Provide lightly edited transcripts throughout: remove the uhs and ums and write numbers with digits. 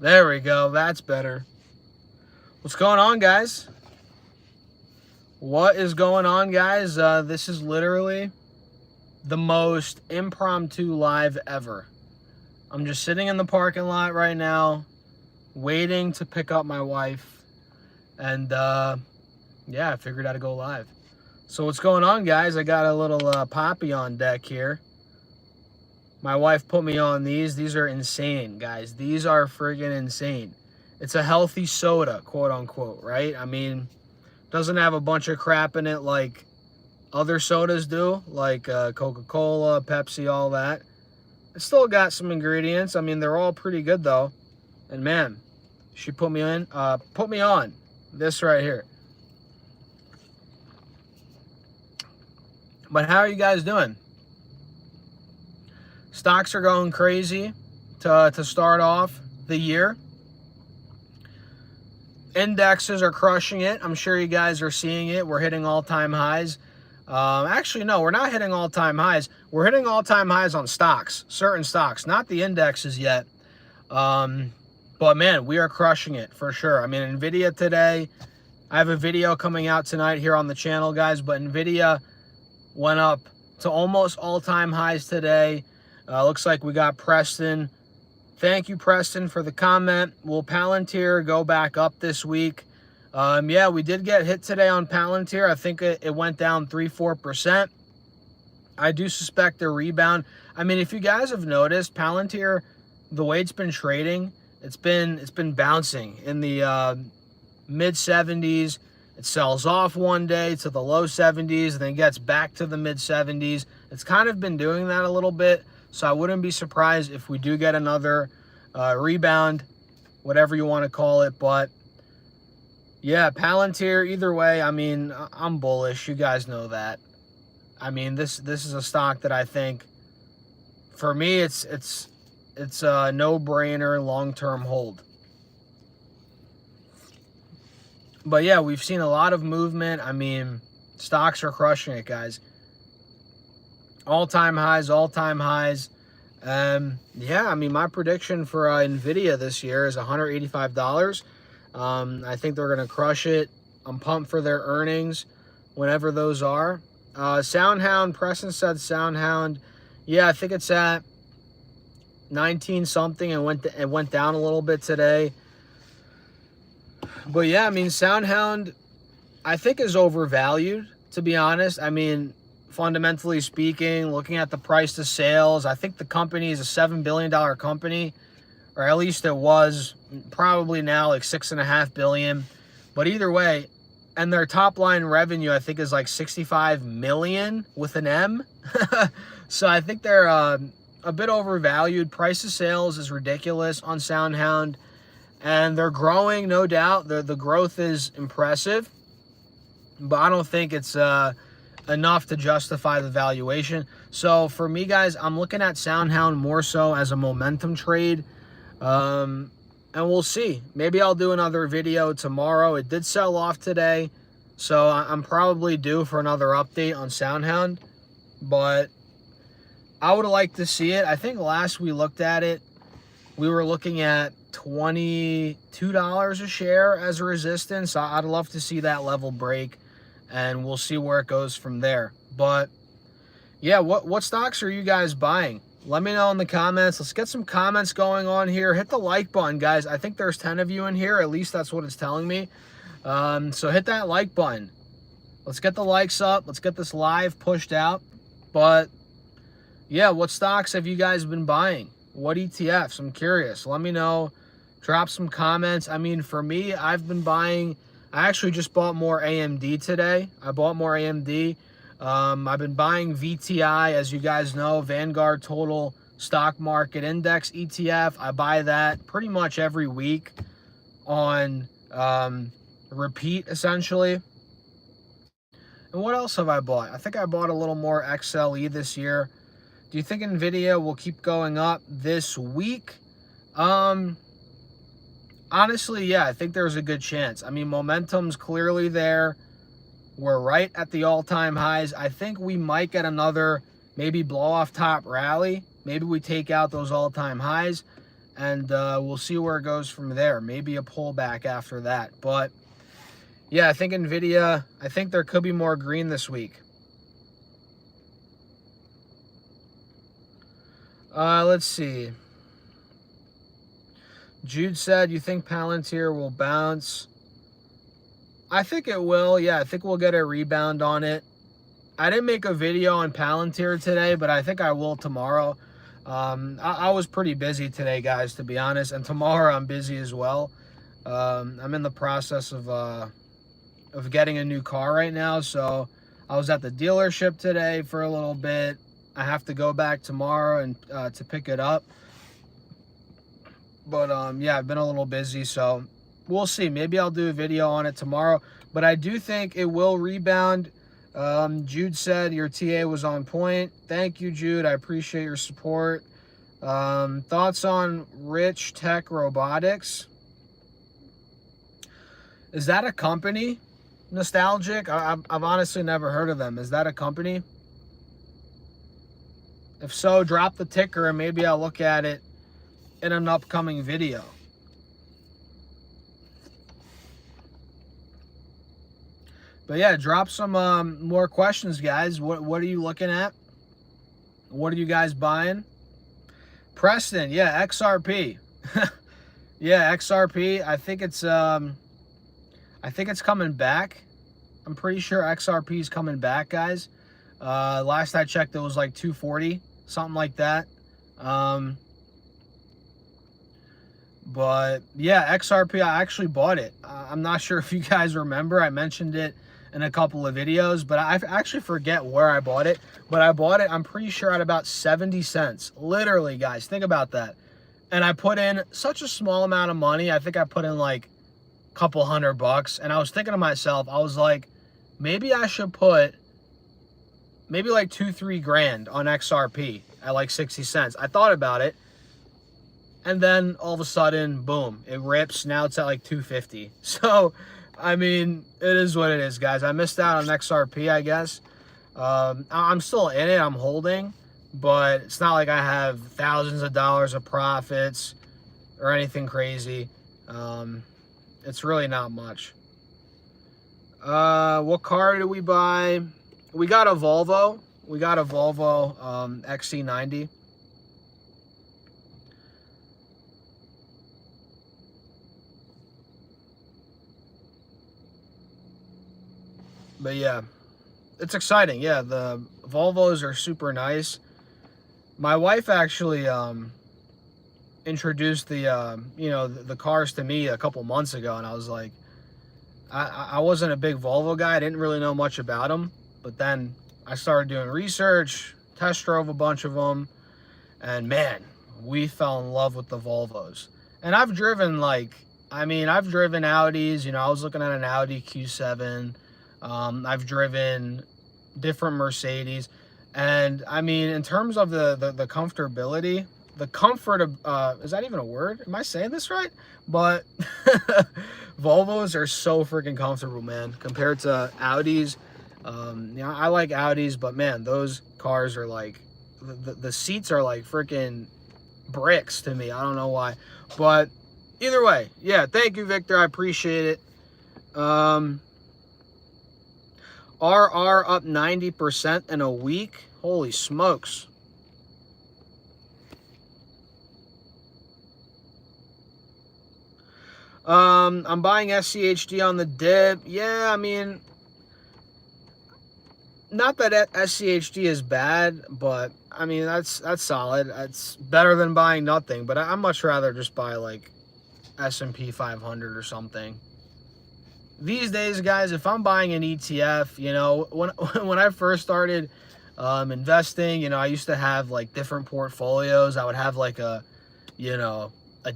There we go. That's better. What's going on, guys? What is going on, guys? This is literally the most impromptu live ever. I'm just sitting in the parking lot right now, waiting to pick up my wife. And yeah, I figured I'd go live. So what's going on, guys? I got a little poppy on deck here. My wife put me on these. These are insane, guys. These are friggin' insane. It's a healthy soda, quote unquote, right? I mean, doesn't have a bunch of crap in it like other sodas do, like Coca-Cola, Pepsi, all that. It's still got some ingredients. I mean, they're all pretty good though. And man, she put me on this right here. But how are you guys doing? Stocks are going crazy to start off the year. Indexes are crushing it. I'm sure you guys are seeing it. We're hitting all-time highs. Actually, no, we're not hitting all-time highs. We're hitting all-time highs on stocks, certain stocks, not the indexes yet. But man, we are crushing it for sure. I mean, NVIDIA today, I have a video coming out tonight here on the channel, guys, but NVIDIA went up to almost all-time highs today. Looks like we got Preston. Thank you, Preston, for the comment. Will Palantir go back up this week? Yeah, we did get hit today on Palantir. I think it went down 3-4%. I do suspect a rebound. I mean, if you guys have noticed, Palantir, the way it's been trading, it's been bouncing in the mid 70s. It sells off one day to the low 70s, then gets back to the mid 70s. It's kind of been doing that a little bit. So I wouldn't be surprised if we do get another rebound, whatever you want to call it. But yeah, Palantir, either way, I mean, I'm bullish. You guys know that. I mean, this is a stock that I think, for me, it's a no-brainer long-term hold. But yeah, we've seen a lot of movement. I mean, stocks are crushing it, guys. All-time highs, all-time highs. Yeah, I mean, my prediction for NVIDIA this year is $185. I think they're going to crush it. I'm pumped for their earnings, whenever those are. SoundHound, Preston said SoundHound. Yeah, I think it's at 19-something and it went down a little bit today. But yeah, I mean, SoundHound, I think is overvalued, to be honest. I mean, fundamentally speaking, looking at the price to sales, I think the company is a $7 billion company, or at least it was. Probably now like $6.5 billion. But either way, and their top line revenue, I think, is like 65 million with an M. So I think they're a bit overvalued. Price to sales is ridiculous on SoundHound, and they're growing, no doubt. The growth is impressive, but I don't think it's enough to justify the valuation. So for me, guys, I'm looking at SoundHound more so as a momentum trade. And we'll see. Maybe I'll do another video tomorrow. It did sell off today, so I'm probably due for another update on SoundHound. But I would like to see it. I think last we looked at it, we were looking at $22 a share as a resistance. I'd love to see that level break, and we'll see where it goes from there. But yeah, what stocks are you guys buying? Let me know in the comments. Let's get some comments going on here. Hit the like button, guys. I think there's 10 of you in here. At least that's what it's telling me. So hit that like button. Let's get the likes up. Let's get this live pushed out. But yeah, what stocks have you guys been buying? What ETFs? I'm curious. Let me know. Drop some comments. I mean, for me, I've been buying. I actually just bought more AMD today. I bought more AMD. I've been buying VTI, as you guys know, Vanguard Total Stock Market Index ETF. I buy that pretty much every week on repeat, essentially. And what else have I bought? I think I bought a little more XLE this year. Do you think NVIDIA will keep going up this week? Honestly, yeah, I think there's a good chance. I mean, momentum's clearly there. We're right at the all-time highs. I think we might get another maybe blow-off top rally. Maybe we take out those all-time highs, and we'll see where it goes from there. Maybe a pullback after that. But yeah, I think Nvidia, I think there could be more green this week. Let's see. Jude said, you think Palantir will bounce? I think it will. Yeah, I think we'll get a rebound on it. I didn't make a video on Palantir today, but I think I will tomorrow. I was pretty busy today, guys, to be honest. And tomorrow I'm busy as well. I'm in the process of getting a new car right now. So I was at the dealership today for a little bit. I have to go back tomorrow and to pick it up. But yeah, I've been a little busy, so we'll see. Maybe I'll do a video on it tomorrow. But I do think it will rebound. Jude said your TA was on point. Thank you, Jude. I appreciate your support. Thoughts on Rich Tech Robotics? Is that a company? Nostalgic? I've honestly never heard of them. Is that a company? If so, drop the ticker and maybe I'll look at it in an upcoming video. But yeah, drop some more questions, guys. What are you looking at? What are you guys buying? Preston, yeah, XRP. Yeah, XRP. I think it's coming back. I'm pretty sure XRP is coming back, guys. Last I checked, it was like 240, something like that. But yeah, XRP, I actually bought it. I'm not sure if you guys remember. I mentioned it in a couple of videos, but I actually forget where I bought it. But I bought it, I'm pretty sure, at about 70 cents. Literally, guys, think about that. And I put in such a small amount of money. I think I put in like a couple $100. And I was thinking to myself, I was like, maybe I should put maybe like 2-3 grand on XRP at like 60 cents. I thought about it. And then all of a sudden, boom, it rips. Now it's at like 250. So, I mean, it is what it is, guys. I missed out on XRP, I guess. I'm still in it. I'm holding. But it's not like I have thousands of dollars of profits or anything crazy. It's really not much. What car did we buy? We got a Volvo. We got a Volvo XC90. But yeah, it's exciting. Yeah, the Volvos are super nice. My wife actually introduced the cars to me a couple months ago, and I was like, I wasn't a big Volvo guy. I didn't really know much about them, but then I started doing research, test drove a bunch of them, and man, we fell in love with the Volvos. And I've driven I've driven Audis. I was looking at an Audi Q7. I've driven different Mercedes, and I mean, in terms of the comfortability, the comfort of, is that even a word? Am I saying this right? But Volvos are so freaking comfortable, man, compared to Audis. I like Audis, but man, those cars are like, the seats are like freaking bricks to me. I don't know why, but either way, yeah, thank you, Victor. I appreciate it. RR up 90% in a week. Holy smokes. I'm buying SCHD on the dip. Yeah, I mean, not that SCHD is bad, but I mean, that's solid. That's better than buying nothing, but I'd much rather just buy like S&P 500 or something. These days, guys, if I'm buying an ETF, when I first started investing, I used to have like different portfolios. I would have like a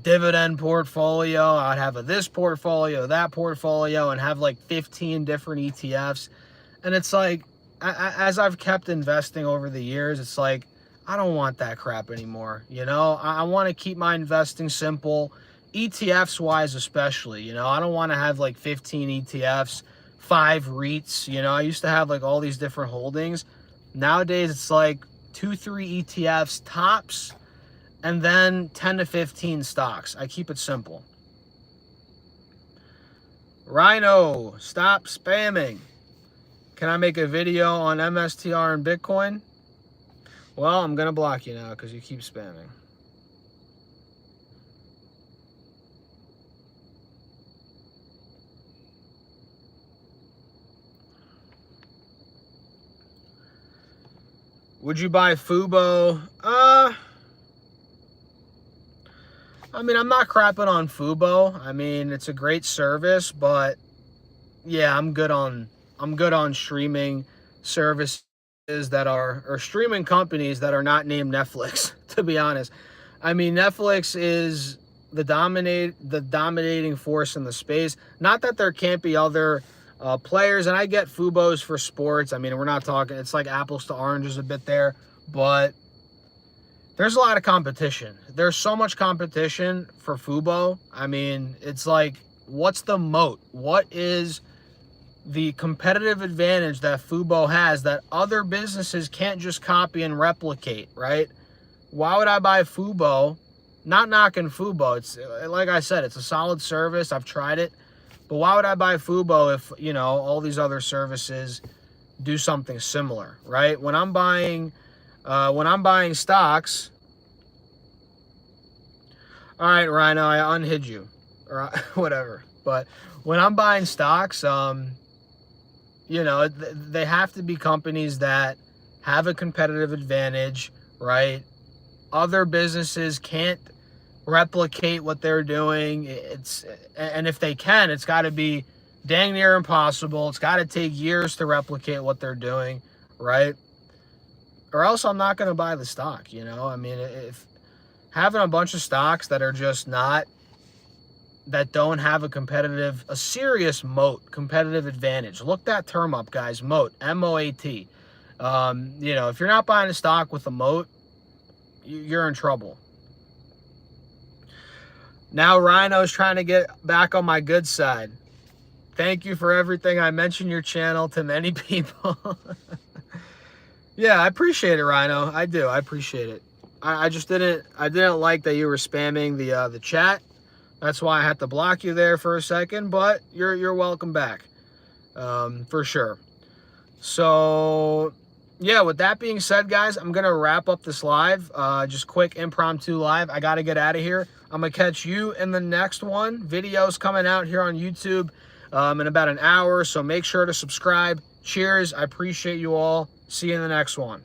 dividend portfolio. I would have this portfolio, that portfolio, and have like 15 different ETFs. And it's like, as I've kept investing over the years, it's like, I don't want that crap anymore. I want to keep my investing simple. ETFs wise, especially, I don't want to have like 15 ETFs, 5 REITs. I used to have like all these different holdings. Nowadays, it's like 2-3 ETFs tops, and then 10 to 15 stocks. I keep it simple. Rhino, stop spamming. Can I make a video on MSTR and Bitcoin? Well, I'm going to block you now because you keep spamming. Would you buy Fubo? I mean, I'm not crapping on Fubo. I mean, it's a great service, but yeah, I'm good on streaming services that are, or streaming companies that are not named Netflix, to be honest. I mean, Netflix is the dominating force in the space. Not that there can't be other players, and I get Fubo's for sports. I mean, we're not talking, it's like apples to oranges a bit there, but there's a lot of competition. There's so much competition for Fubo. I mean, it's like, what's the moat? What is the competitive advantage that Fubo has that other businesses can't just copy and replicate, right? Why would I buy Fubo? Not knocking Fubo. It's, like I said, it's a solid service. I've tried it. But why would I buy Fubo if, you know, all these other services do something similar, right? When I'm buying stocks, all right, Rhino, I unhid you, or whatever. But when I'm buying stocks, you know, they have to be companies that have a competitive advantage, right? Other businesses can't replicate what they're doing. And if they can, it's got to be dang near impossible. It's got to take years to replicate what they're doing, right? Or else I'm not going to buy the stock, you know? I mean, if having a bunch of stocks that are just not, that don't have a serious moat, competitive advantage. Look that term up, guys. Moat, M-O-A-T. You know, if you're not buying a stock with a moat, you're in trouble. Now Rhino's trying to get back on my good side. Thank you for everything. I mentioned your channel to many people. Yeah, I appreciate it, Rhino. I do. I appreciate it. I just didn't like that you were spamming the chat. That's why I had to block you there for a second, but you're welcome back. For sure. So yeah, with that being said, guys, I'm gonna wrap up this live. Just quick impromptu live. I gotta get out of here. I'm gonna catch you in the next one. Videos coming out here on YouTube in about an hour, so make sure to subscribe. Cheers. I appreciate you all. See you in the next one.